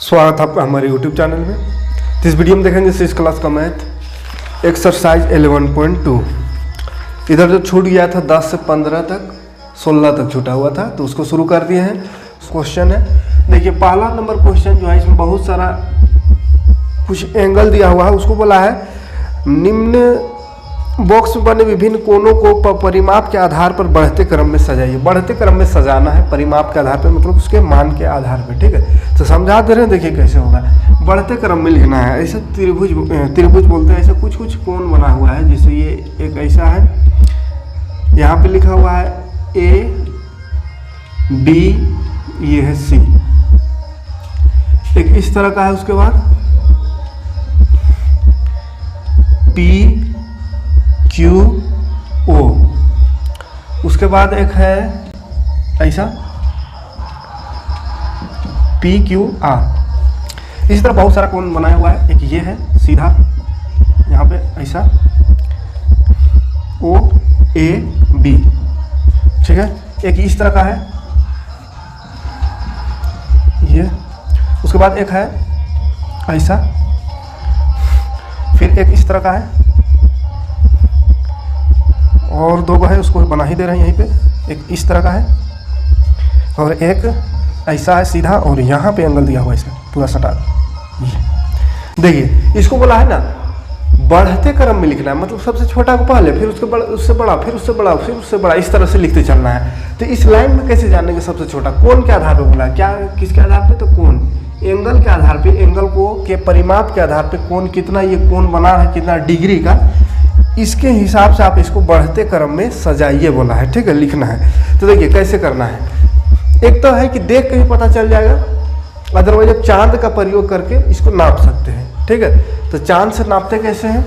स्वागत है आपका हमारे YouTube चैनल में। तो इस वीडियो में देखेंगे 6 क्लास का मैथ एक्सरसाइज 11.2। इधर जो छूट गया था 10 से 15 तक 16 तक छूटा हुआ था, तो उसको शुरू कर दिए हैं। क्वेश्चन है, देखिए पहला नंबर क्वेश्चन जो है इसमें बहुत सारा कुछ एंगल दिया हुआ है। उसको बोला है निम्न बॉक्स में बने विभिन्न कोनों को परिमाप के आधार पर बढ़ते क्रम में सजाइए। बढ़ते क्रम में सजाना है परिमाप के आधार पर, मतलब उसके मान के आधार पर। ठीक है, तो समझा दे रहे हैं, देखिए कैसे होगा। बढ़ते क्रम में लिखना है। ऐसा त्रिभुज बोलते हैं। ऐसा कुछ कुछ कोण बना हुआ है, जैसे ये एक ऐसा है, यहाँ पे लिखा हुआ है ए बी, ये है सी। एक इस तरह का है, उसके बाद पी क्यू ओ, उसके बाद एक है ऐसा पी क्यू आर। इसी तरह बहुत सारा कोण बनाया हुआ है। एक ये है सीधा, यहाँ पे ऐसा ओ ए बी, ठीक है। एक इस तरह का है ये, उसके बाद एक है ऐसा, फिर एक इस तरह का है, और दो है, उसको बना ही दे रहे हैं यहीं पे। एक इस तरह का है और एक ऐसा है सीधा, और यहाँ पे एंगल दिया हुआ है इसका पूरा सटा। देखिए इसको बोला है ना बढ़ते क्रम में लिखना है, मतलब सबसे छोटा को पहले, फिर उसके बड़ा, उससे बड़ा, फिर उससे बड़ा, फिर उससे बड़ा, इस तरह से लिखते चलना है। तो इस लाइन में कैसे जानेंगे सबसे छोटा? कोण के आधार पर बोला है। क्या किसके आधार पे? तो कोण, एंगल के आधार पे, एंगल को के परिमाप के आधार पे कोण कितना, ये कोण बना है कितना डिग्री का, इसके हिसाब से आप इसको बढ़ते क्रम में सजाइए बोला है। ठीक है, लिखना है। तो देखिए कैसे करना है। एक तो है कि देख के ही पता चल जाएगा, अदरवाइज आप चांद का प्रयोग करके इसको नाप सकते हैं। ठीक है, तो चांद से नापते कैसे हैं?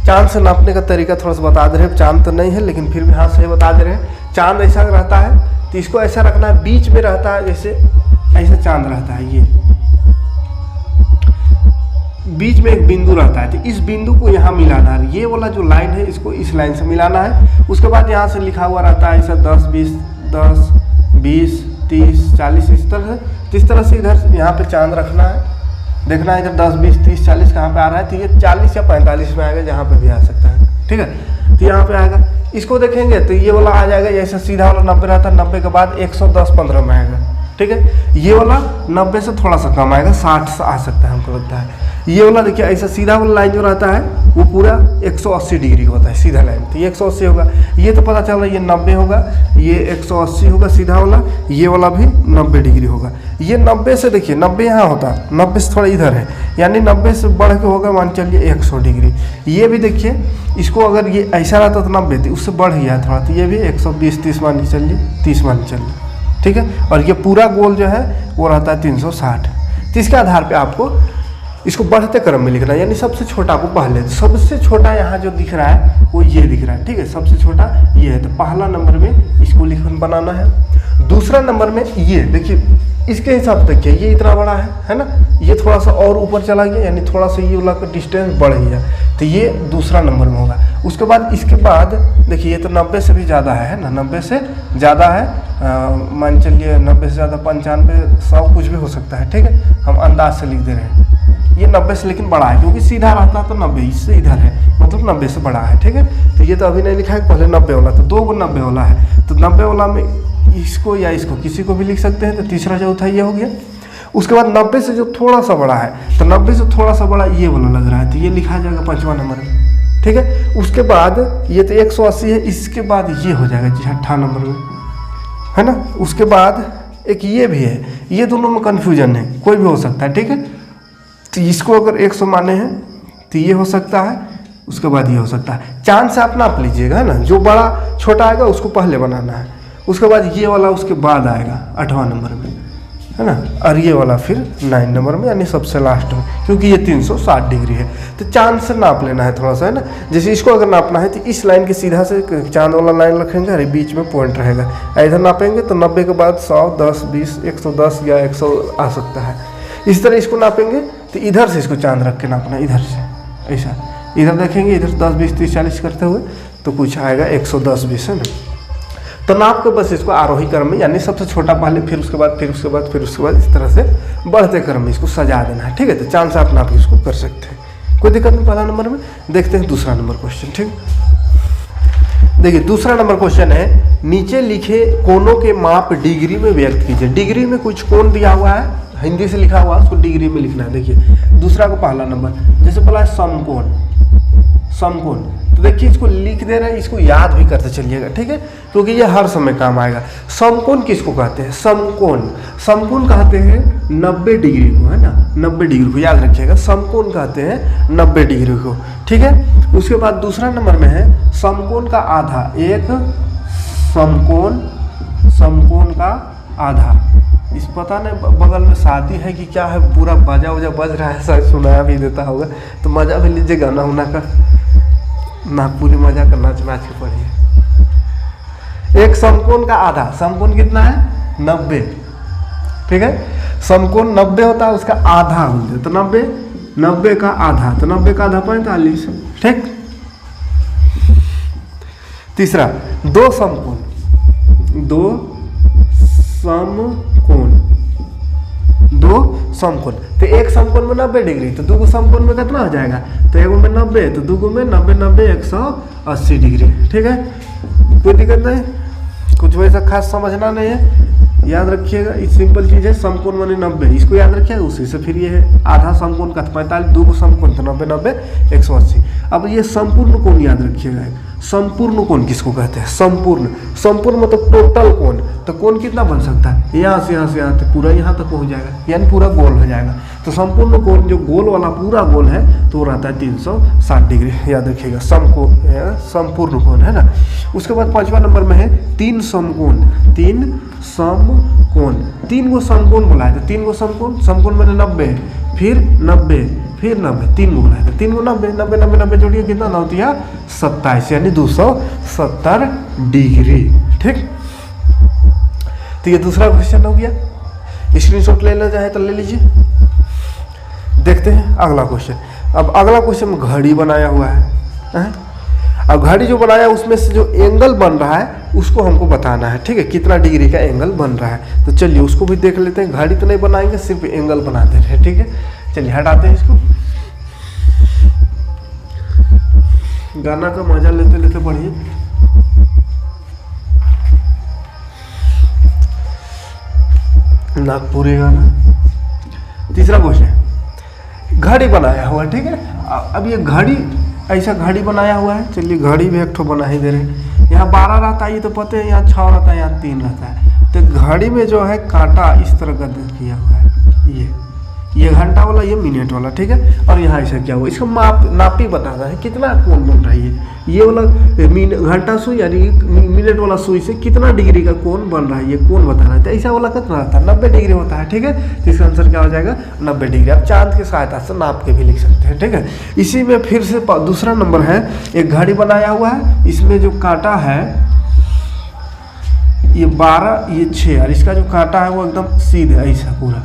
चांद से नापने का तरीका थोड़ा सा बता दे रहे हैं। चांद तो नहीं है लेकिन फिर भी हाथ से बता दे रहे हैं। चांद ऐसा रहता है तो इसको ऐसा रखना है, बीच में रहता है, जैसे ऐसा चांद रहता है, ये बीच में एक बिंदु रहता है। तो इस बिंदु को यहाँ मिलाना है। ये वाला जो लाइन है इसको इस लाइन से मिलाना है। उसके बाद यहाँ से लिखा हुआ रहता है ऐसा 10 20 30 40, इस तरह से। तो इस तरह से इधर यहाँ पे चांद रखना है, देखना है इधर 10 20 30 40 कहाँ पे आ रहा है। तो ये 40 या 45 में आएगा, जहाँ पे भी आ सकता है। ठीक है, तो यहाँ पे आएगा। इसको देखेंगे तो ये वाला आ जाएगा, जैसे सीधा वाला 90 रहता है, 90 के बाद 110-15 में आएगा। ठीक है, ये वाला 90 से थोड़ा सा कम आएगा, 60 से आ सकता है हमको लगता है। ये वाला देखिए ऐसा सीधा वाला लाइन जो रहता है वो पूरा 180 डिग्री होता है, सीधा लाइन। तो ये 180 होगा, ये तो पता चल रहा है ये 90 होगा, ये 180 होगा सीधा वाला, ये वाला भी 90 डिग्री होगा। ये 90 से देखिए 90 यहाँ होता है, 90 से थोड़ा इधर है, यानी 90 से बढ़ के होगा मान चलिए 100 डिग्री। ये भी देखिए, इसको अगर ये ऐसा रहता तो 90 थी, उससे बढ़ गया थोड़ा, तो ये भी 120-30 मान के चलिए, 30 मान के चलिए। ठीक है, और ये पूरा गोल जो है वो रहता है 360। तो इसके आधार पर आपको इसको बढ़ते क्रम में लिखना है, यानी सबसे छोटा को पहले। सबसे छोटा यहाँ जो दिख रहा है वो ये दिख रहा है। ठीक है, सबसे छोटा ये है, तो पहला नंबर में इसको लिखन बनाना है। दूसरा नंबर में ये देखिए, इसके हिसाब से देखिए ये इतना बड़ा है ना, ये थोड़ा सा और ऊपर चला गया, यानी थोड़ा सा ये वाला डिस्टेंस बढ़ गया, तो ये दूसरा नंबर में होगा। उसके बाद इसके बाद देखिए ये तो 90 से भी ज़्यादा है ना, 90 से ज़्यादा है, मान चलिए 90 से ज़्यादा 95 100 कुछ भी हो सकता है। ठीक है, हम अंदाज से लिख दे रहे हैं। ये 90 से लेकिन बड़ा है, क्योंकि सीधा रहता है तो 90, इससे इधर है, मतलब 90 से बड़ा है। ठीक है, तो ये तो अभी नहीं लिखा है, पहले 90 वाला, तो 2 90 वाला है, तो 90 वाला में इसको या इसको किसी को भी लिख सकते हैं। तो तीसरा चौथा ये हो गया। उसके बाद 90 से जो थोड़ा सा बड़ा है, तो 90 से थोड़ा सा बड़ा ये वाला लग रहा है, तो ये लिखा जाएगा 5वां नंबर में। ठीक है, उसके बाद ये तो 180 है, इसके बाद ये हो जाएगा 6ठा नंबर में, है ना। उसके बाद एक ये भी है, ये दोनों में कन्फ्यूजन है, कोई भी हो सकता है। ठीक है, तो इसको अगर 100 माने हैं तो ये हो सकता है, उसके बाद ये हो सकता है। चांद से आप नाप लीजिएगा, है ना, जो बड़ा छोटा आएगा उसको पहले बनाना है, उसके बाद ये वाला उसके बाद आएगा 8वां नंबर में, है ना, और ये वाला फिर 9 नंबर में, यानी सबसे लास्ट में, क्योंकि ये 360 डिग्री है। तो चांद से नाप लेना है थोड़ा सा, है ना। जैसे इसको अगर नापना है तो इस लाइन के सीधा से चांद वाला लाइन रखेंगे, और बीच में पॉइंट रहेगा, इधर नापेंगे तो 90 के बाद 100 10 20 110 या 100 आ सकता है। इस तरह इसको नापेंगे तो इधर से इसको चांद रख के नापना, इधर से ऐसा, इधर देखेंगे, इधर 10 20 30 40 करते हुए तो कुछ आएगा 110 20, है ना। तो नाप के बस इसको आरोही क्रम में, यानी सबसे छोटा पहले, फिर उसके बाद फिर उसके बाद फिर उसके बाद इस तरह से बढ़ते क्रम में इसको सजा देना है। ठीक है, तो चांद से आप नाप इसको कर सकते हैं, कोई दिक्कत नहीं। पहला नंबर में देखते हैं दूसरा नंबर क्वेश्चन। ठीक, देखिए दूसरा नंबर क्वेश्चन है, नीचे लिखे कोणों के माप डिग्री में व्यक्त कीजिए। डिग्री में कुछ कोण दिया हुआ है, हिंदी से लिखा हुआ है, उसको डिग्री में लिखना है। देखिए दूसरा को पहला नंबर, जैसे बोला है समकोण, समकोण, तो देखिए इसको लिख दे रहे हैं, इसको याद भी करते चलिएगा। ठीक है, क्योंकि ये हर समय काम आएगा। समकोण किसको कहते हैं? समकोण, समकोण कहते हैं 90 डिग्री को, है ना, 90 डिग्री को याद रखिएगा, समकोण कहते हैं 90 डिग्री को। ठीक है, उसके बाद दूसरा नंबर में है समकोण का आधा। एक समकोण, समकोण का आधा, इस पता नहीं बगल में शादी है कि क्या है, पूरा बाजा वजा बज रहा है, शायद सुनाया भी देता होगा, तो मजा भी लीजिए, गाना उना का नागपुरी मजा का नाच नाच के पढ़िए। एक समकोण का आधा, समकोण कितना है? 90। ठीक है, समकोण 90 होता है, उसका आधा बोलते, तो 90 का आधा, तो 90 का आधा 45। ठीक, तीसरा दो समकोण, दो समकोण, दो समकोण, तो एक समकोण में 90 डिग्री, तो दो समकोण में कितना हो जाएगा? तो एक में 90, तो दो में 90 90 180 डिग्री। ठीक है, कोई दिक्कत नहीं, कुछ वैसा खास समझना नहीं है, याद रखिएगा। इस सिंपल चीज़ है, समकोण माने 90, इसको याद रखिएगा। उसी से फिर ये है आधा समकोण का 45, दो को समकोण तो 90 90 180। अब ये संपूर्ण कोण याद रखिएगा। संपूर्ण कोण किसको कहते हैं? संपूर्ण, संपूर्ण मतलब टोटल कोण, तो कोण कितना बन सकता है? यहाँ से यहाँ तक, पूरा यहाँ तक पहुँच जाएगा, यानी पूरा गोल हो जाएगा। तो संपूर्ण कोण जो गोल वाला पूरा गोल है तो वो रहता है 360 डिग्री, याद रखिएगा। समकोण, संपूर्ण कोण, है ना। उसके बाद पांचवा नंबर में है तीन समकोण, तीन समकोण, तीन गो समकोण बोला है, तो तीन गो समकोण, समकोण मैंने 90, फिर 90, फिर 90, तीन गो बोला है, तो तीन गो 90 90 90 90 जोड़िए, कितना ना होती है? 27, यानी 270 डिग्री। ठीक, तो ये दूसरा क्वेश्चन हो गया, स्क्रीनशॉट लेना चाहे तो ले लीजिए। देखते हैं अगला क्वेश्चन। अब अगला क्वेश्चन में घड़ी बनाया हुआ है। अब घड़ी जो बनाया उसमें से जो एंगल बन रहा है उसको हमको बताना है। ठीक है, कितना डिग्री का एंगल बन रहा है, तो चलिए उसको भी देख लेते हैं। घड़ी तो नहीं बनाएंगे, सिर्फ एंगल बनाते हैं। ठीक है, चलिए हटाते हैं इसको, गाना का मजा लेते लेते पढ़िए। नागपुरी गाना। तीसरा क्वेश्चन, घड़ी बनाया हुआ। ठीक है, अब ये घड़ी, ऐसा घड़ी बनाया हुआ है, चलिए घड़ी भी एक ठो बना ही दे रहे हैं। यहाँ 12 रहता है, ये तो पता है, यहाँ 6 रहता है, यहाँ 3 रहता है। तो घड़ी में जो है कांटा इस तरह का किया हुआ है, ये घंटा वाला, ये मिनट वाला। ठीक है, और यहाँ ऐसा क्या हुआ, इसका नापी बताता है कितना कोण बन रहा है। ये वाला घंटा सुई यानी मिनट वाला सुई से कितना डिग्री का कोण बन रहा है, ये कोण बता रहा है। तो ऐसा वाला कितना रहता है? 90 डिग्री होता है। ठीक है, तो इसका आंसर क्या हो जाएगा? 90 डिग्री। आप चांद की सहायता से नाप के भी लिख सकते हैं। ठीक है, इसी में फिर से दूसरा नंबर है, एक घड़ी बनाया हुआ है, इसमें जो कांटा है ये 12, ये 6, और इसका जो कांटा है वो एकदम सीधे ऐसा पूरा।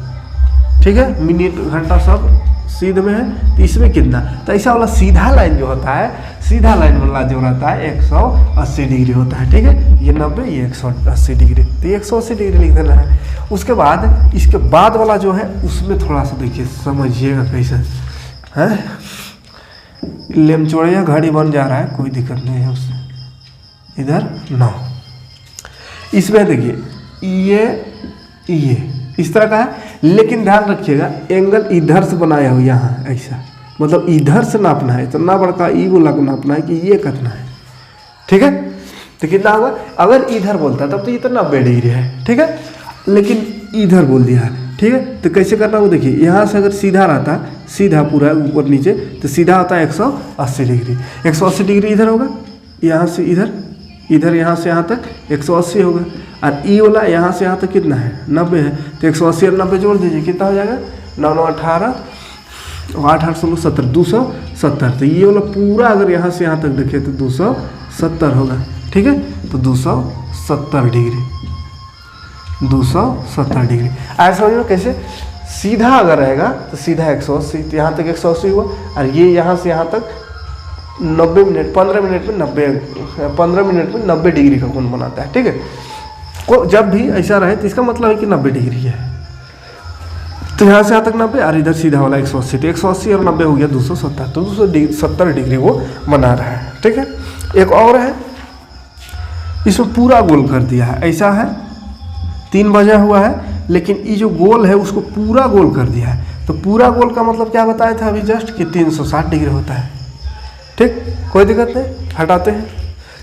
ठीक है, मिनट घंटा सब सीधे में है, तो इसमें कितना? तो ऐसा वाला सीधा लाइन जो होता है, सीधा लाइन वाला जो रहता है 180 डिग्री होता है। ठीक है, ये 90, ये 180 डिग्री, तो 180 डिग्री लिख देना है। उसके बाद इसके बाद वाला जो है उसमें थोड़ा सा देखिए, समझिएगा कैसे है। लेमचोड़िया घड़ी बन जा रहा है, कोई दिक्कत नहीं है उससे। इधर 9, इसमें देखिए ये इस तरह का है, लेकिन ध्यान रखिएगा एंगल इधर से बनाया हो, यहाँ ऐसा, मतलब इधर से नापना है, तो ना बड़का ई वाला को नापना है कि ये कितना है। ठीक है, तो कितना होगा? अगर इधर बोलता तब तो ये तो 90 डिग्री है। ठीक है, लेकिन इधर बोल दिया है। ठीक है, तो कैसे करना वो देखिए, यहाँ से अगर सीधा रहता, सीधा पूरा ऊपर नीचे, तो सीधा होता है 180 डिग्री। 180 डिग्री इधर होगा, यहाँ से इधर, इधर यहाँ से यहाँ तक 180 होगा, और ई वाला यहाँ से यहाँ तक कितना है? 90 है। तो 180 और 90 जोड़ दीजिए, कितना हो जाएगा? 9 9 18, 8 8 16 17, 270। तो ये वाला पूरा अगर यहाँ से यहाँ तक देखें तो 270 होगा। ठीक है, तो 270 डिग्री, 270 डिग्री। ऐसा समझ में कैसे? सीधा अगर रहेगा तो सीधा 180, तो यहाँ तक 180 हुआ, और ये यहाँ से यहाँ तक 90 मिनट 15 मिनट में 90 डिग्री का कोण बनाता है। ठीक है, को जब भी ऐसा रहे तो इसका मतलब है कि 90 डिग्री है। तो यहाँ से यहाँ तक 90 और इधर सीधा वाला 180, तो 180 और 90 हो गया 270, तो 270 डिग्री वो बना रहा है। ठीक है, एक और है, इसमें पूरा गोल कर दिया है, ऐसा है 3 बजा हुआ है, लेकिन ये जो गोल है उसको पूरा गोल कर दिया है। तो पूरा गोल का मतलब क्या बताया था अभी जस्ट कि 360 डिग्री होता है। ठीक, कोई दिक्कत नहीं, हटाते हैं।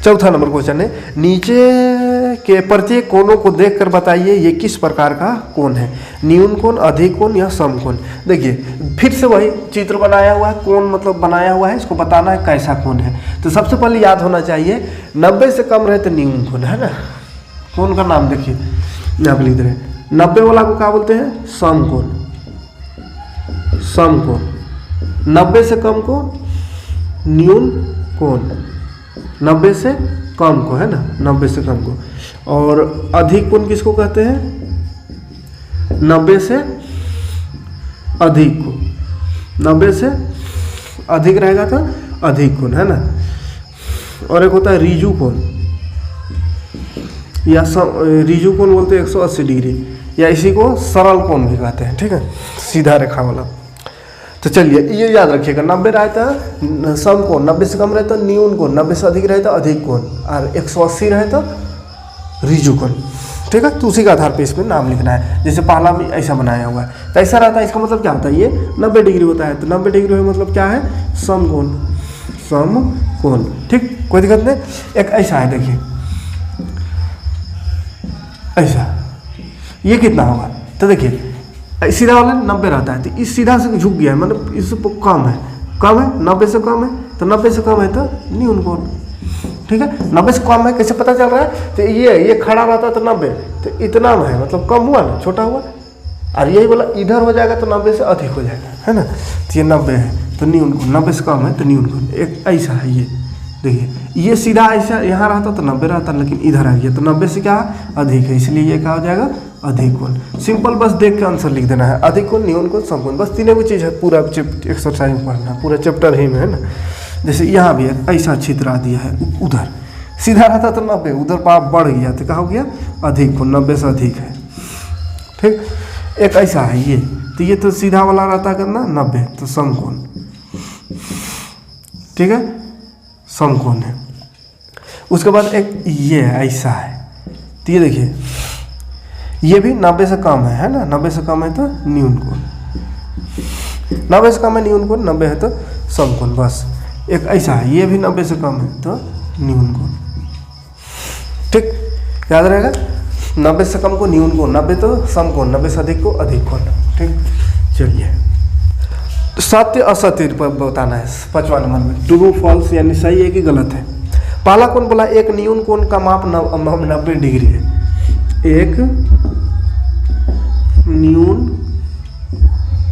चौथा नंबर क्वेश्चन है, नीचे के प्रत्येक कोणों को देखकर बताइए ये किस प्रकार का कोण है, न्यून कोण, अधिक कोण या सम कोण। देखिए फिर से वही चित्र बनाया हुआ है, कोण मतलब बनाया हुआ है, इसको बताना है कैसा कोण है। तो सबसे पहले याद होना चाहिए 90 से कम रहे तो न्यून कोण है ना। कोण का नाम देखिए यहाँ पे लिख रहे हैं, 90 वाला को क्या बोलते हैं, सम कोण। सम कोण 90 से कम को न्यून कोण, 90 से कम को है ना, 90 से कम को। और अधिक कोण किसको कहते हैं, 90 से अधिक को, 90 से अधिक रहेगा तो अधिक कोण है ना। और एक होता है रिजु कोण, या रिजु कोण बोलते हैं 180 डिग्री, या इसी को सरल कोण भी कहते हैं। ठीक है, सीधा रेखा वाला। तो चलिए ये याद रखिएगा, 90 रहता है सम कोण, 90 से कम रहे तो न्यून कोण, 90 से अधिक रहे तो अधिक कोण, और 180 रहे तो रिजु कोण। ठीक है, तो उसी के आधार पे इसमें नाम लिखना है। जैसे पहला भी ऐसा बनाया हुआ है, तो ऐसा रहता है, इसका मतलब क्या होता है, ये 90 डिग्री होता है। तो 90 डिग्री में मतलब क्या है, सम कोण, सम कोण। ठीक, कोई दिक्कत नहीं। एक ऐसा है, देखिए ऐसा, ये कितना होगा, तो देखिए सीधा वाला 90 रहता है, तो इस सीधा से झुक गया है, मतलब इससे कम है, 90 से कम है, तो 90 से कम है तो न्यून कोण। ठीक है, 90 से कम है, कैसे पता चल रहा है, तो ये खड़ा रहता है तो 90, तो इतना में है, मतलब कम हुआ ना, छोटा हुआ। और यही बोला इधर हो जाएगा तो 90 से अधिक हो जाएगा, है ना। तो ये 90 है तो न्यून कोण, 90 से कम है तो न्यून कोण। एक ऐसा है, ये देखिए, ये सीधा ऐसा यहाँ रहता तो 90 रहता, लेकिन इधर आ गया तो 90 से क्या अधिक है, इसलिए ये क्या हो जाएगा, अधिक कोण। सिंपल, बस देख के आंसर लिख देना है, अधिक कोण, न्यून कोण, सम कोण, बस तीनों की चीज़ है, पूरा एक्सरसाइज में पढ़ना, पूरा चैप्टर ही में है ना। जैसे यहाँ भी ऐसा चित्र दिया है, उधर सीधा रहता तो 90, उधर पाप बढ़ गया तो क्या हो गया, अधिक कोण, 90 से अधिक है। ठीक, एक ऐसा है ये, तो ये तो सीधा वाला रहता है कितना, 90, तो सम कोण। ठीक है, सम कोण है। उसके बाद एक ये ऐसा है, तो ये देखिए ये भी 90 से कम है ना, 90 से कम है तो न्यून कोण, 90 से कम है न्यून कोण, 90 है तो सम कोण। बस एक ऐसा है, ये भी 90 से कम है तो न्यून कोण। ठीक, याद रहेगा, 90 से कम को न्यून कोण, 90 तो सम कोण, 90 से अधिक को अधिक कोण। ठीक, चलिए सत्य असत्य पर बताना है 5वां नंबर में, ट्रू फॉल्स, यानी सही है कि गलत है। पहला कोण बोला, एक न्यून कोण का माप 90 डिग्री है। एक न्यून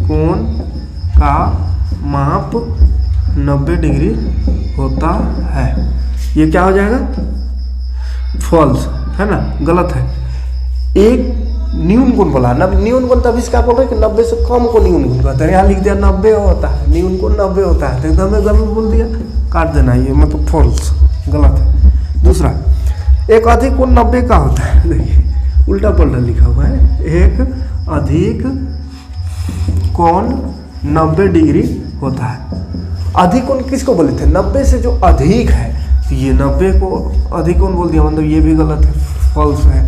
कोण का माप 90 डिग्री होता है, ये क्या हो जाएगा, फॉल्स है ना, गलत है। एक न्यून कोण बोला, न्यून कोण, तभी क्या बोल रहे हैं कि 90 से कम को न्यून कोण कहते हैं, यहाँ लिख दिया 90 होता है, न्यून कोण 90 होता है, तो एकदम गलत बोल दिया, काट देना, ये मतलब फॉल्स, गलत है। दूसरा, एक अधिक कोण 90 का होता है, देखिए उल्टा पल्टा लिखा हुआ है, एक अधिक कोण 90 डिग्री होता है। अधिक कोण किसको बोले थे, 90 से जो अधिक है, तो ये 90 को अधिक कोण बोल दिया, मतलब ये भी गलत है, फॉल्स है।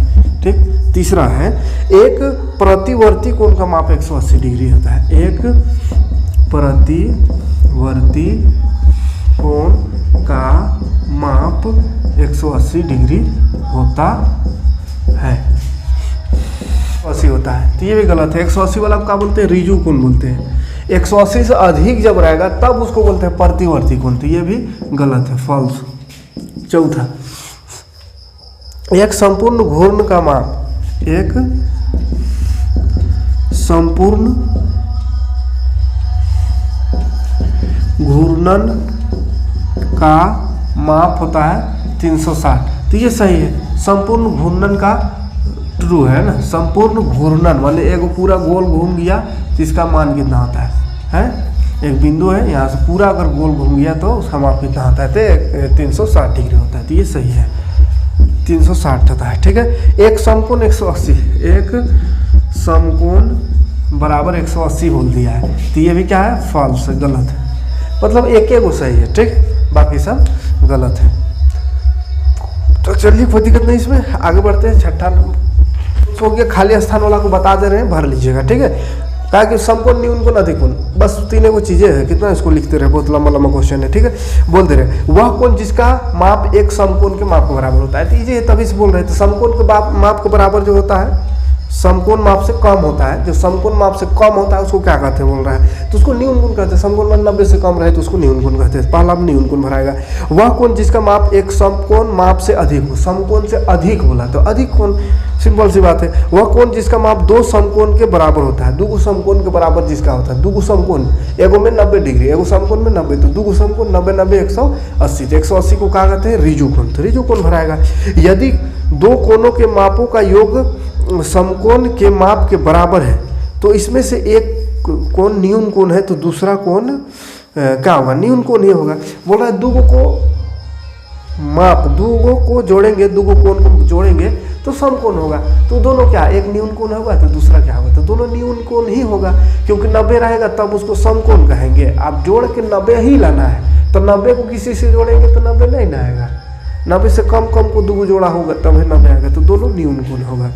ठीक, तीसरा है, एक प्रतिवर्ती कोण का माप 180 डिग्री होता है। एक प्रतिवर्ती कोण का माप 180 डिग्री होता है, 80 होता है, तो ये भी गलत है। 180 वाला क्या बोलते हैं, रिजु कोण बोलते हैं। 180 से अधिक जब रहेगा तब उसको बोलते हैं प्रतिवर्ती कोण, तो ये भी गलत है, फॉल्स। चौथा, एक संपूर्ण घूर्ण का माप, एक संपूर्ण घूर्णन का माप होता है 360, तो ये सही है। संपूर्ण घूर्णन का ट्रू है ना, संपूर्ण घूर्णन वाले एक पूरा गोल घूम गया तो इसका मान कितना होता है एक बिंदु है, यहाँ से पूरा अगर गोल घूम गया तो उसका माप कितना आता है? तो 360 डिग्री होता है। तो ये सही है, 360 होता है। ठीक है, एक समकोण 180, एक समकोण बराबर 180 बोल दिया है, तो ये भी क्या है? फॉल्स है, गलत है। मतलब एक एक वो सही है, ठीक, बाकी सब गलत है। तो चलिए कोई दिक्कत नहीं, इसमें आगे बढ़ते हैं। छठा नंबर हो गया, खाली स्थान वाला को बता दे रहे हैं, भर लीजिएगा। ठीक है, ताकि समकोण न्यूनकोण अधिकोण, बस तीन वो चीजें हैं। कितना इसको लिखते रहे, बहुत लंबा लंबा क्वेश्चन है। ठीक है, बोलते रहे वह कोण जिसका माप एक समकोण के माप के बराबर होता है। तो ये तभी से बोल रहे थे, समकोण के माप के बराबर जो होता है समकोण माप से कम होता है, जो समकोण माप से कम होता है उसको क्या कहते हैं? बोल रहा है तो उसको न्यूनकोण कहते हैं। समकोण मान 90 से कम रहे तो उसको न्यूनकोण कहते हैं। पहला न्यूनकोण भराएगा। वह कोण जिसका माप एक समकोण माप से अधिक हो, समकोण से अधिक बोला तो अधिक कोण, सिंपल सी बात है। वह कोण जिसका माप दो समकोण के बराबर होता है, दो समकोण के बराबर जिसका होता है। दो समकोण, एगो में 90 डिग्री, एगो समकोण में 90, तो दो समकोण 90 90 180, तो 180 को क्या कहते हैं? ऋजु कोण। तो ऋजु कोण भराएगा। यदि दो कोणों के मापों का योग समकोण के माप के बराबर है तो इसमें से एक कोण न्यून कोण है तो दूसरा कोण क्या होगा? न्यून कोण ही होगा। बोल रहा है दूगो को माप, दूगो को जोड़ेंगे, दूगो कोण को जोड़ेंगे तो समकोण होगा। तो दोनों क्या, एक न्यून कोण होगा तो दूसरा क्या होगा? तो दोनों न्यून कोण ही होगा, क्योंकि 90 रहेगा तब उसको समकोण कहेंगे। आप जोड़ के 90 ही लाना है, तो 90 को किसी से जोड़ेंगे तो 90 नहीं ना आएगा। 90 से कम को दूगो जोड़ा होगा तब 90 आएगा, तो दोनों न्यून कोण होगा।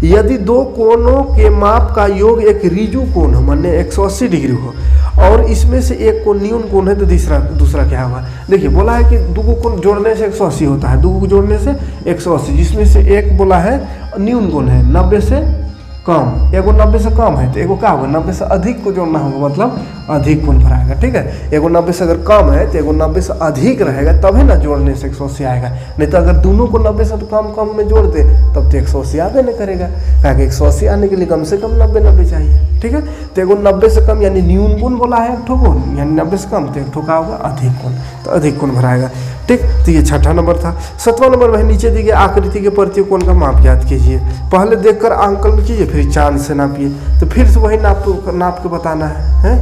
यदि दो कोणों के माप का योग एक ऋजु कोण हो, माने 180 डिग्री हो, और इसमें से एक कोण न्यून कोण है तो दूसरा क्या होगा? देखिए बोला है कि दो कोण जोड़ने से 180 होता है, दो को जोड़ने से 180, जिसमें से एक बोला है न्यून कोण है 90 से कम, एगो 90 से कम है तो एगो क्या होगा? 90 से अधिक को जोड़ना होगा, मतलब अधिक कोण भराएगा। ठीक है, एगो 90 से अगर कम है तो एगो 90 से अधिक रहेगा तभी ना जोड़ने से 180 आएगा। नहीं तो अगर दोनों को 90 से कम में जोड़ दे तब तो 180 आगे नहीं करेगा, क्योंकि 180 आने के लिए कम से कम 90 चाहिए। ठीक है, तो एगो 90 से कम यानी न्यून कोण बोला है, एक ठो कोण यानी 90 से कम, तो एक ठो क्या होगा? अधिक कोण, तो अधिक कोण भराएगा। ठीक, तो ये छठा नंबर था। 7वां नंबर वही नीचे दी गई आकृति के प्रति कोण का माप ज्ञात कीजिए। पहले देखकर आंकलन कीजिए, फिर चांद से नापिए। तो फिर से वही नाप के बताना है?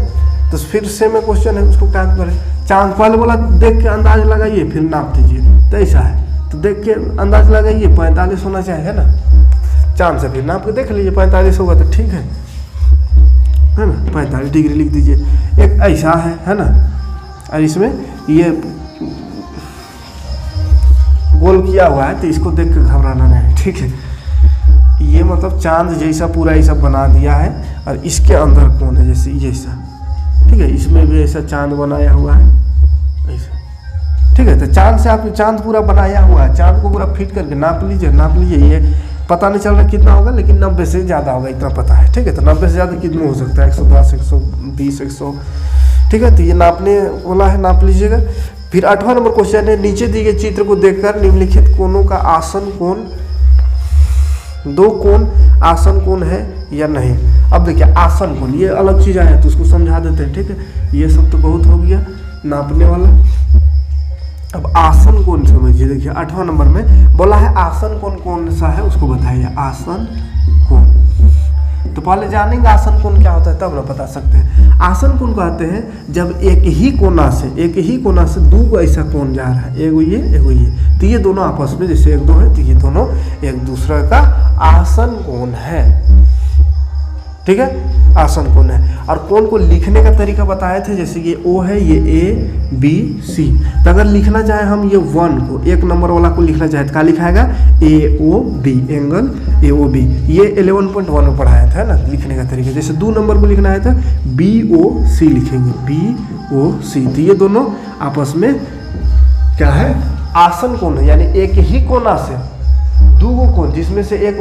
तो फिर से में क्वेश्चन है, उसको क्या करें? चांद पहले बोला देख के अंदाज लगाइए फिर नाप दीजिए, तो ऐसा है। तो देख के अंदाज लगाइए 45 होना चाहिए, है ना? चांद से फिर नाप के देख लीजिए 45 होगा तो ठीक है ना? 45 डिग्री लिख दीजिए। एक ऐसा है ना? और इसमें ये गोल किया हुआ है तो इसको देख के घबराना नहीं। ठीक है, ये मतलब चांद जैसा पूरा ऐसा बना दिया है और इसके अंदर कौन है जैसे ये ऐसा। ठीक है, इसमें भी ऐसा चांद बनाया हुआ है ऐसा। ठीक है, तो चांद से आप चांद पूरा बनाया हुआ है, चांद को पूरा फिट करके नाप लीजिए। ये पता नहीं चल रहा कितना होगा, लेकिन 90 से ज़्यादा होगा इतना पता है। ठीक है, तो 90 से ज़्यादा कितना हो सकता है? 110, 120, 100। ठीक है, तो ये नापने वाला है, नाप लीजिएगा। फिर 8वां नंबर क्वेश्चन है, नीचे दिए गए चित्र को देखकर निम्नलिखित कोणों का आसन कोण, दो कोण आसन कोण है या नहीं। अब देखिए आसन कोण ये अलग चीज़ आया तो उसको समझा देते हैं। ठीक है, ये सब तो बहुत हो गया नापने वाला। अब आसन कोण समझिए। देखिए 8वां नंबर में बोला है आसन कोण कौन सा है उसको बताइए। आसन कोण, तो पहले जानेंगे आसन कोण क्या होता है तब ना बता सकते हैं। आसन कोण कहते हैं जब एक ही कोना से दो को ऐसा कोण जा रहा है, एगो ये, तो ये दोनों आपस में जैसे एक दो है तो ये दोनों एक दूसरे का आसन कोण है। ठीक है, आसन कोण है। और कोण को लिखने का तरीका बताए थे, जैसे ये O है, ये A B C। तो अगर लिखना चाहे हम ये 1 को, एक नंबर वाला को लिखना चाहे तो क्या लिखाएगा? AOB, angle AOB। ये 11.1 में पढ़ाया था ना लिखने का तरीका। जैसे 2 नंबर को लिखना है तो BOC लिखेंगे, BOC। तो ये दोनों आपस में क्या है? आसन कोण है, यानी एक ही कोना से दो कोण, जिसमें से एक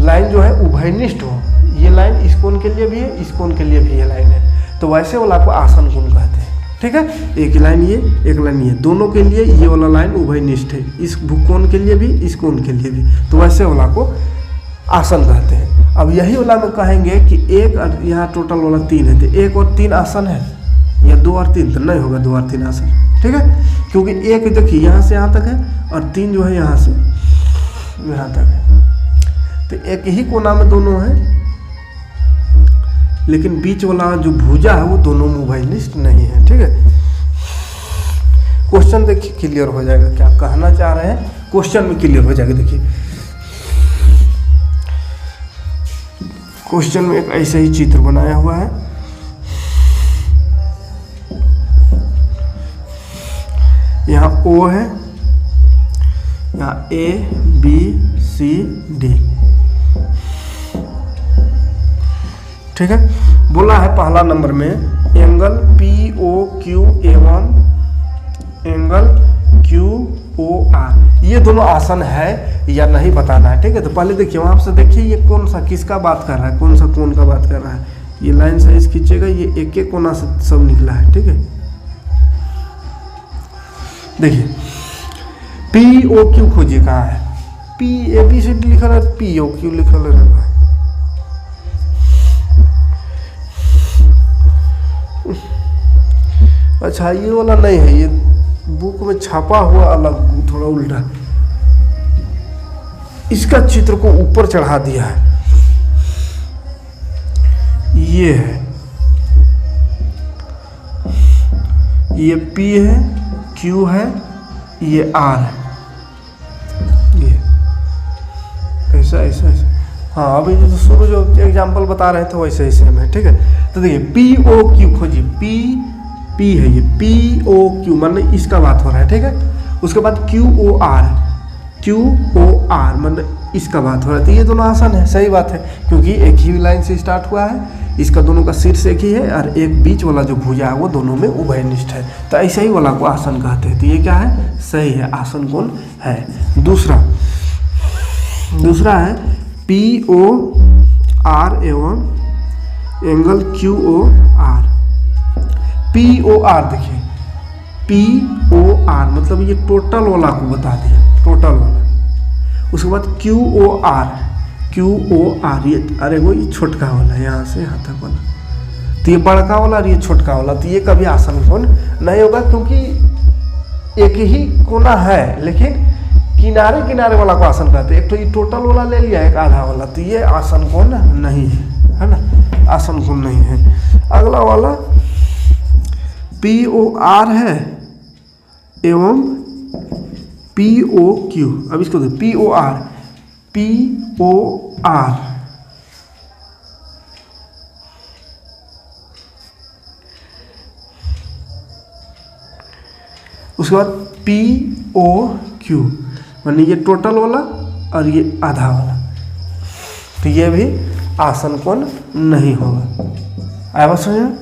लाइन जो है उभयनिष्ठ हो। ये लाइन इस कोण के लिए भी है, इस कोण के लिए भी ये लाइन है, तो वैसे वाला को आसन कोण कहते हैं। ठीक है, एक लाइन ये, एक लाइन ये, दोनों के लिए ये वाला लाइन उभयनिष्ठ है, इस कोण के लिए भी, इस कोण के लिए भी, तो वैसे वाला को आसन कहते हैं। अब यही वाला में कहेंगे कि एक, यहाँ टोटल वाला 3 है तो 1 और 3 आसन है, या 2 और 3 तो नहीं होगा 2 और 3 आसन। ठीक है, क्योंकि एक देखिए यहाँ से यहाँ तक है और 3 जो है यहाँ से यहाँ तक है, तो एक ही कोना में दोनों है। लेकिन बीच वाला जो भुजा है वो दोनों में उभयनिष्ठ नहीं है। ठीक है, क्वेश्चन देखिए क्लियर हो जाएगा, क्या कहना चाह रहे हैं क्वेश्चन में क्लियर हो जाएगा। देखिए क्वेश्चन में एक ऐसा ही चित्र बनाया हुआ है, यहाँ O है, यहाँ A B C D। ठीक है, बोला है पहला नंबर में एंगल POQ एंगल QOR, ये दोनों आसन है या नहीं बताना है। ठीक है, तो पहले देखिए वहाँ से देखिए ये कौन सा किसका बात कर रहा है, कौन सा कोण का बात कर रहा है। ये लाइन साइज खींचेगा, ये एक एक कोना से सब निकला है। ठीक है, देखिए POQ खोजिए कहाँ है, ABCD लिखा रहा है, POQ लिखा रहा है। अच्छा ये वाला नहीं है, ये बुक में छापा हुआ अलग थोड़ा उल्टा, इसका चित्र को ऊपर चढ़ा दिया है। ये है, ये P है, Q है, ये R है, ये ऐसा ऐसा ऐसा। हाँ अभी जो शुरू जो एग्जाम्पल बता रहे थे वैसे ही सेम है। ठीक है, तो देखिए POQ खोजिए, P है, ये POQ मतलब इसका बात हो रहा है। ठीक है, उसके बाद QOR मतलब इसका बात हो रहा है। तो ये दोनों आसान है, सही बात है, क्योंकि एक ही लाइन से स्टार्ट हुआ है, इसका दोनों का शीर्ष एक ही है और एक बीच वाला जो भुजा है वो दोनों में उभयनिष्ठ है, तो ऐसे ही वाला को आसन कहते हैं। तो ये क्या है, सही है, आसन कोण है। दूसरा है POR एवं एंगल QOR। POR देखिए, POR मतलब ये टोटल वाला को बता दिया, टोटल वाला। उसके बाद QOR ये अरे वो ये छोटका वाला, यहाँ से यहाँ तक वाला, तो ये बड़का वाला और ये छोटका वाला, तो ये कभी आसन कोण नहीं होगा, क्योंकि एक ही कोना है, लेकिन किनारे किनारे वाला को आसन कहते हैं। एक तो ये टोटल वाला ले लिया, एक आधा वाला, तो ये आसन कोण नहीं है ना, आसन कोण नहीं है। अगला वाला POR है एवं POQ। अब इसको POR उसके बाद POQ माने ये टोटल वाला और ये आधा वाला, तो ये भी आसन कोण नहीं होगा। आया बात समझ में?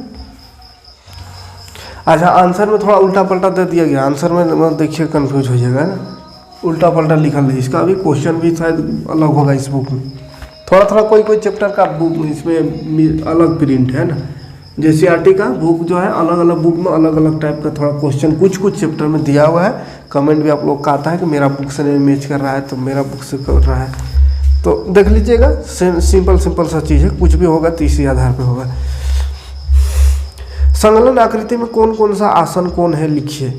अच्छा आंसर में थोड़ा उल्टा पलटा दे दिया गया, आंसर में देखिए कंफ्यूज हो जाएगा ना, उल्टा पलटा लिखा है। इसका भी क्वेश्चन भी शायद अलग होगा इस बुक में, थोड़ा थोड़ा कोई चैप्टर का बुक इसमें अलग प्रिंट है ना, जैसे CRT का बुक जो है अलग अलग बुक में अलग अलग टाइप का थोड़ा क्वेश्चन कुछ चैप्टर में दिया हुआ है। कमेंट भी आप लोग का आता है कि मेरा बुक से नहीं मैच कर रहा है, तो मेरा बुक से कर रहा है, तो देख लीजिएगा। सिंपल सा चीज़ है, कुछ भी होगा तो इसी आधार पर होगा। संलग्न आकृति में कौन कौन सा आसन कोण है लिखिए।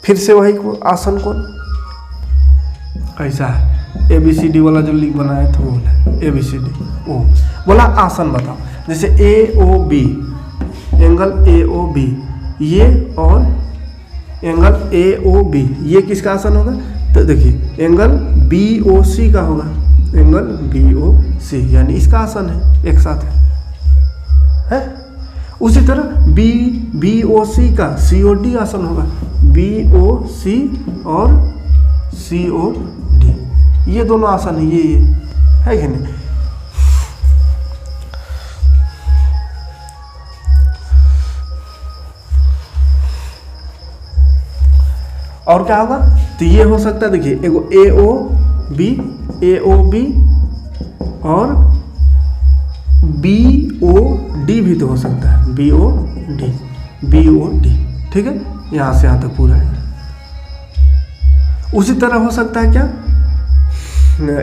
फिर से वही आसन कोण ऐसा है, ABCD वाला जो लिख बनाया था वो बोला ABCD ओ बोला आसन बताओ। जैसे AOB एंगल AOB ये और एंगल AOB ये किसका आसन होगा, तो देखिए एंगल BOC का होगा, एंगल BOC यानी इसका आसन है, एक साथ है। उसी तरह BOC का COD आसन होगा, BOC और COD ये दोनों आसन है, ये है कि नहीं। और क्या होगा, तो ये हो सकता है देखिए एगो AOB और BOD भी तो हो सकता है, BOD ठीक है, यहाँ से यहाँ तक पूरा है। उसी तरह हो सकता है क्या,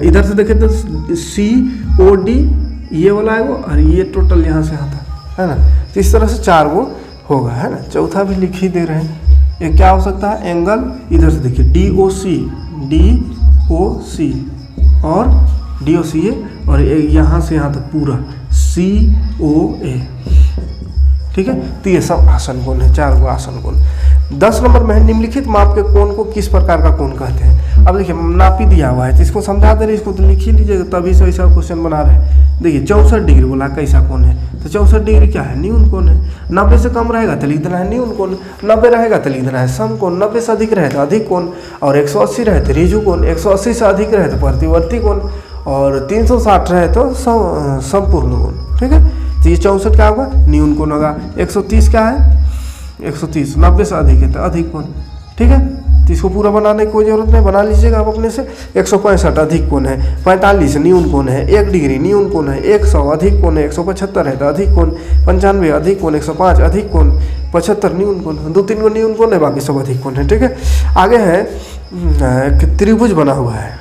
इधर से देखें तो COD ये वाला है वो, और ये टोटल यहाँ से आता है ना, तो इस तरह से 4 वो होगा, है ना। चौथा भी लिख ही दे रहे हैं, ये क्या हो सकता है, एंगल इधर से देखिए DOC और DOC है, और यहाँ से यहाँ तक पूरा COA, ठीक है। तो ये सब आसन कोण है, 4 गो आसन कोण। 10 नंबर में है निम्नलिखित माप के कोण को किस प्रकार का कोण कहते हैं। अब देखिए नापी दिया हुआ है तो इसको समझा दे रहे, इसको तो लिख ही लीजिएगा, तभी से ऐसा क्वेश्चन बना रहे हैं। देखिए 64 डिग्री बोला, कैसा कोण है, तो 64 डिग्री क्या है, न्यून कोण है। 90 से कम रहेगा तो लिख देना है न्यून कोण, 90 रहेगा तो लिख देना है सम कोण, 90 से अधिक रहे तो अधिक कोण, और 180 रहे तो ऋजु कोण, 180 से अधिक रहे तो प्रतिवर्ती कोण, और 360 रहे तो संपूर्ण कोण, ठीक है। तो ये 64 क्या होगा, न्यून कोण होगा। 130 क्या है, 130 90 से अधिक है तो अधिक कोण, ठीक है। तो इसको पूरा बनाने की कोई जरूरत नहीं, बना लीजिएगा आप अपने से। 165 अधिक कोण है, 45 न्यून कोण है, 1 डिग्री न्यून कोण है, 100 अधिक कोण है, 175 है तो अधिक कोण, 95 अधिक कोण, 105 अधिक कोण, 75 न्यून कोण, 2-3 गो न्यून कोण है, बाकी सब अधिक कोण है, ठीक है। आगे है त्रिभुज बना हुआ है,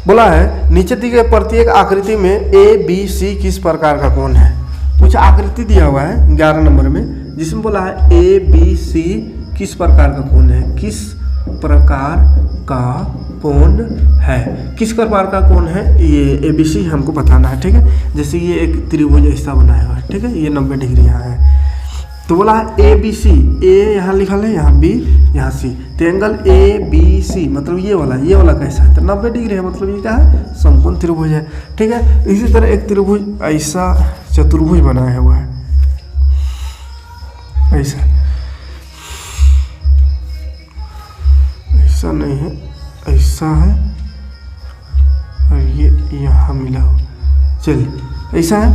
बोला है नीचे दी गई प्रत्येक आकृति में ABC किस प्रकार का कोण है। कुछ आकृति दिया हुआ है 11 नंबर में, जिसमें बोला है ABC किस प्रकार का कोण है, किस प्रकार का कोण है, किस प्रकार का कोण है, ये ABC हमको बताना है, ठीक है। जैसे ये एक त्रिभुज ऐसा बनाया हुआ है, ठीक है, ये 90 डिग्री यहाँ है, तो बोला है ABC, A यहाँ लिखा है, यहाँ B, यहाँ C, तो एंगल ABC मतलब ये वाला कैसा है, तो 90 डिग्री है, मतलब ये क्या है, समकोण त्रिभुज है, ठीक है। इसी तरह एक त्रिभुज ऐसा चतुर्भुज बनाया हुआ है, ऐसा नहीं है, ऐसा है, और ये यहाँ मिला हो, चलिए ऐसा है,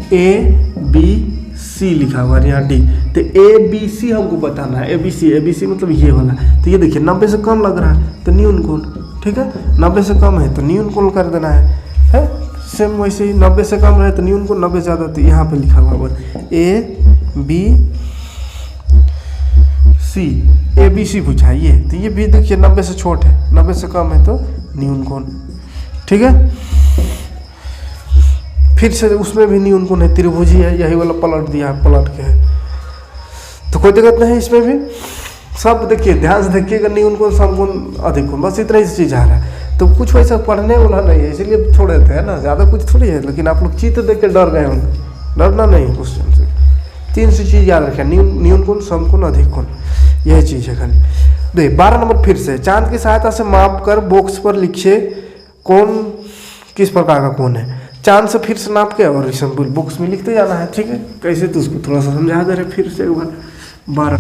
ABC लिखा हुआ है यहाँ D, तो ABC हमको बताना है, ABC मतलब ये वाला, तो ये देखिए 90 से कम लग रहा है तो न्यून कोण, ठीक है, 90 से कम है तो न्यून कोण कर देना है। सेम वैसे ही 90 से कम रहे तो न्यून कोण, 90 ज़्यादा तो यहाँ पे लिखा हुआ ABC पूछा है ये, तो ये भी देखिए 90 से छोट है, 90 से कम है तो न्यून कोण, ठीक है। फिर से उसमें भी न्यून कोण है, त्रिभुज ही है, यही वाला पलट दिया है, पलट के है, तो कोई दिक्कत नहीं इसमें भी। सब देखिए ध्यान से देखिएगा, न्यून कोण समकोण अधिक कोण, बस इतना ही चीज़ आ रहा है। तो कुछ वैसा पढ़ने वाला नहीं है, इसलिए छोड़ देते हैं ना, ज़्यादा कुछ थोड़ी है, लेकिन आप लोग चित्र देख के डर गए होंगे, डरना नहीं है क्वेश्चन से। 3 सी चीज़ याद रखें, न्यून कोण, समकोण, अधिक कोण, यही चीज़ है खाली। देखिए 12 नंबर फिर से, चांद की सहायता से माप कर बॉक्स पर लिखे कोण किस प्रकार का कोण है। चांद से फिर से नाप के और सिंपल बॉक्स में लिखते जाना है, ठीक है। कैसे तो उसको थोड़ा सा समझा दे रहे फिर से एक बार। 12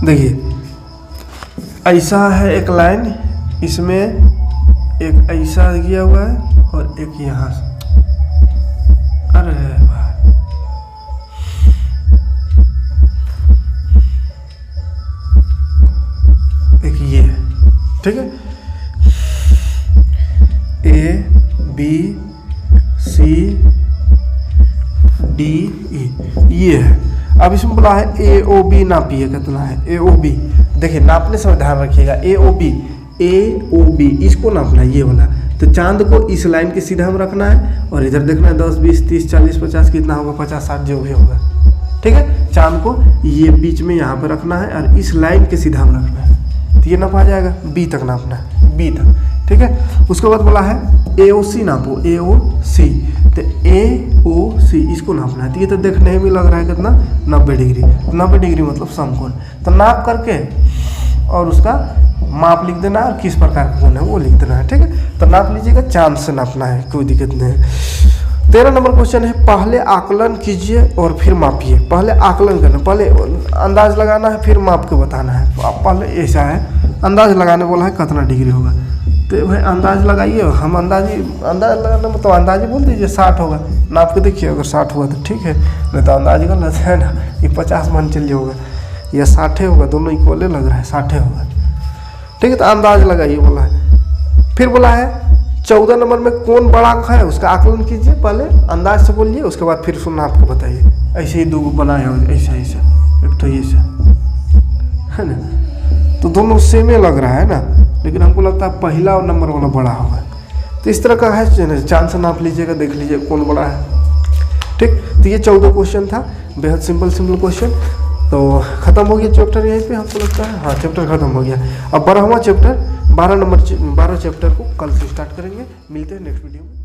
देखिए ऐसा है एक लाइन, इसमें एक ऐसा किया हुआ है और एक यहाँ से, अरे वाह, एक ये है, ठीक है, ABC DE ये है। अब इसमें बोला है AOB नापिए, कितना है AOB, देखिए नापने समय ध्यान रखिएगा, AOB इसको नापना है, ये वाला। तो चांद को इस लाइन के सीधा में रखना है और इधर देखना है 10 20 30 40 50 कितना होगा, 50 60 जो भी होगा, ठीक है। चांद को ये बीच में यहाँ पे रखना है और इस लाइन के सीधा में रखना है, तो ये नापा जाएगा, B तक नापना है, B तक, ठीक है। उसके बाद बोला है AOC नापो, AOC, तो AOC इसको नापना है, तो ये तो देखने में लग रहा है कितना 90 डिग्री, 90 डिग्री मतलब समकोण। तो नाप करके और उसका माप लिख देना और किस प्रकार का कोण है वो लिख देना है, ठीक है। तो नाप लीजिएगा, चांद से नापना है, कोई दिक्कत नहीं है। 13 नंबर क्वेश्चन है, पहले आकलन कीजिए और फिर मापिए। पहले आकलन करना, पहले अंदाज लगाना है, फिर माप के बताना है। तो आप पहले ऐसा है, अंदाज लगाने बोला है कितना डिग्री होगा, तो भाई अंदाज लगाइए, हम अंदाज लगाना मतलब अंदाज बोल दीजिए 60 होगा, नाप के देखिए, अगर 60 हुआ तो ठीक है, नहीं तो अंदाज गलत है ना, ये 50 मान चलिए होगा या 60 होगा, दोनों इक्वल लग रहा है, 60 होगा, ठीक है। तो अंदाज लगाइए बोला है। फिर बोला है 14 नंबर में कौन बड़ा अंक है उसका आकलन कीजिए, पहले अंदाज से बोलिए, उसके बाद फिर सुनना आपको बताइए। ऐसे ही 2 बनाए हो, ऐसा एक तो ऐसा है ना, तो दोनों सेम ही लग रहा है ना, लेकिन हमको लगता है पहला और नंबर वाला बड़ा होगा। तो इस तरह का है, चांद से नाप लीजिएगा, देख लीजिए कौन बड़ा है, ठीक। तो ये 14 क्वेश्चन था, बेहद सिंपल क्वेश्चन। तो ख़त्म हो गया चैप्टर यहीं पे, हमको लगता है, हाँ चैप्टर ख़त्म हो गया। अब 12वां चैप्टर 12 चैप्टर को कल से स्टार्ट करेंगे। मिलते हैं नेक्स्ट वीडियो में।